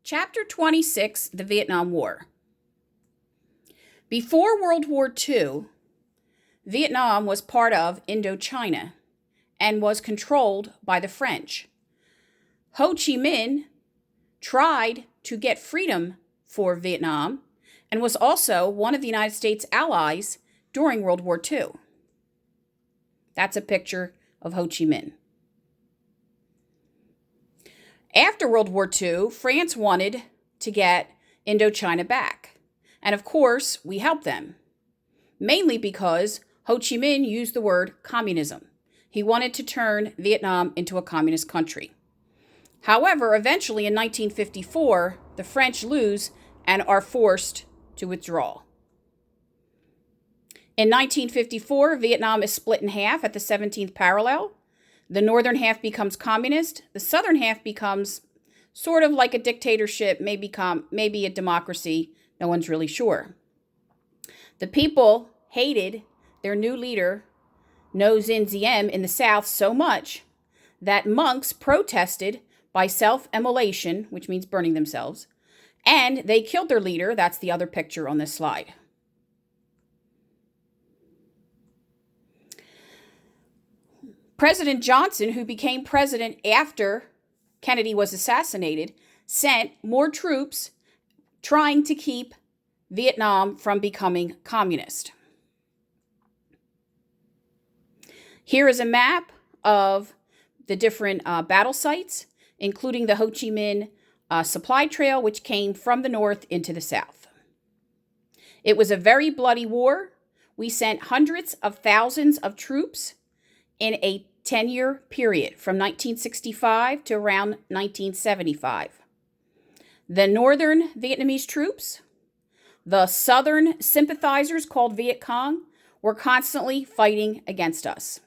Chapter 26, The Vietnam War. Before World War II, Vietnam was part of Indochina and was controlled by the French. Ho Chi Minh tried to get freedom for Vietnam and was also one of the United States' allies during World War II. That's a picture of Ho Chi Minh. After World War II, France wanted to get Indochina back. And of course, we helped them. Mainly because Ho Chi Minh used the word communism. He wanted to turn Vietnam into a communist country. However, eventually in 1954, the French lose and are forced to withdraw. In 1954, Vietnam is split in half at the 17th parallel. The northern half becomes communist. The southern half becomes sort of like a dictatorship, maybe a democracy. No one's really sure. The people hated their new leader, Ngo Dinh Diem, in the south so much that monks protested by self-immolation, which means burning themselves, and they killed their leader. That's the other picture on this slide. President Johnson, who became president after Kennedy was assassinated, sent more troops trying to keep Vietnam from becoming communist. Here is a map of the different battle sites, including the Ho Chi Minh supply trail, which came from the north into the south. It was a very bloody war. We sent hundreds of thousands of troops in a 10-year period from 1965 to around 1975. The northern Vietnamese troops, the southern sympathizers called Viet Cong, were constantly fighting against us.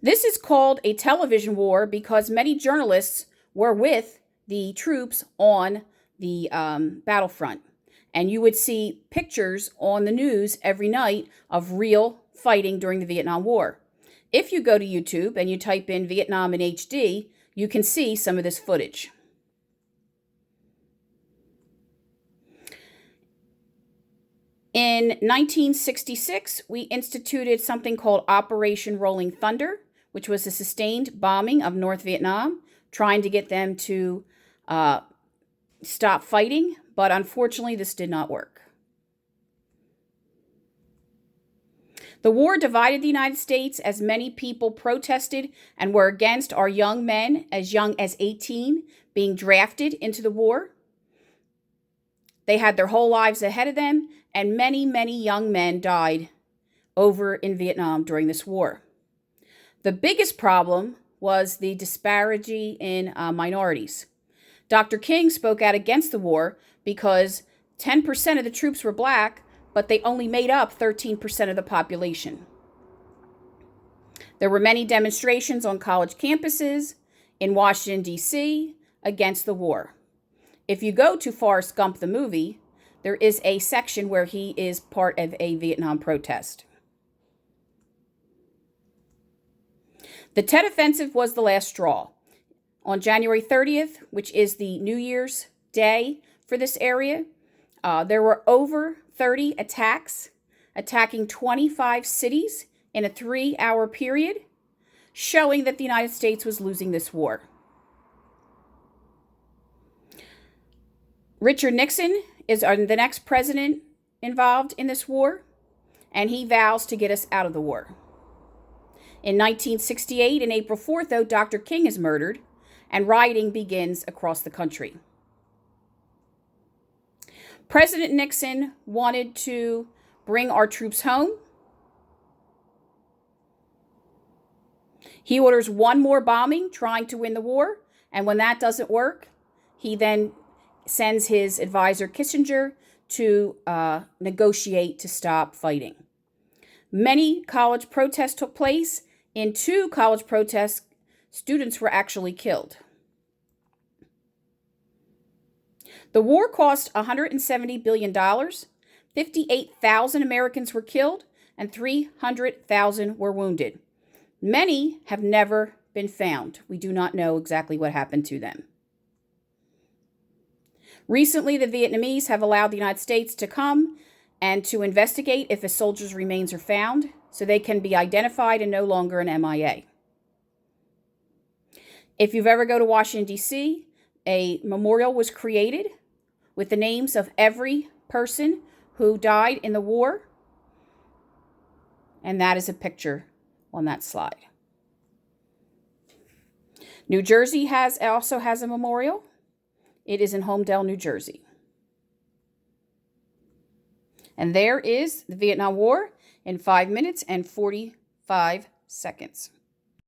This is called a television war because many journalists were with the troops on the battlefront. And you would see pictures on the news every night of real fighting during the Vietnam War. If you go to YouTube and you type in Vietnam in HD, you can see some of this footage. In 1966, we instituted something called Operation Rolling Thunder, which was a sustained bombing of North Vietnam, trying to get them to stop fighting. But unfortunately, this did not work. The war divided the United States as many people protested and were against our young men, as young as 18, being drafted into the war. They had their whole lives ahead of them, and many, many young men died over in Vietnam during this war. The biggest problem was the disparity in minorities. Dr. King spoke out against the war because 10% of the troops were black, but they only made up 13% of the population. There were many demonstrations on college campuses in Washington, D.C. against the war. If you go to Forrest Gump, the movie, there is a section where he is part of a Vietnam protest. The Tet Offensive was the last straw. On January 30th, which is the New Year's Day for this area, there were over 30 attacks, attacking 25 cities in a 3-hour period, showing that the United States was losing this war. Richard Nixon is the next president involved in this war, and he vows to get us out of the war. In 1968, on April 4th, though, Dr. King is murdered, and rioting begins across the country. President Nixon wanted to bring our troops home. He orders one more bombing, trying to win the war, and when that doesn't work, he then sends his advisor Kissinger to negotiate to stop fighting. Many college protests took place. In 2 college protests, students were actually killed. The war cost $170 billion, 58,000 Americans were killed, and 300,000 were wounded. Many have never been found. We do not know exactly what happened to them. Recently, the Vietnamese have allowed the United States to come and to investigate if a soldier's remains are found so they can be identified and no longer an MIA. If you've ever go to Washington, D.C., a memorial was created with the names of every person who died in the war. And that is a picture on that slide. New Jersey also has a memorial. It is in Holmdel, New Jersey. And there is the Vietnam War in 5 minutes and 45 seconds.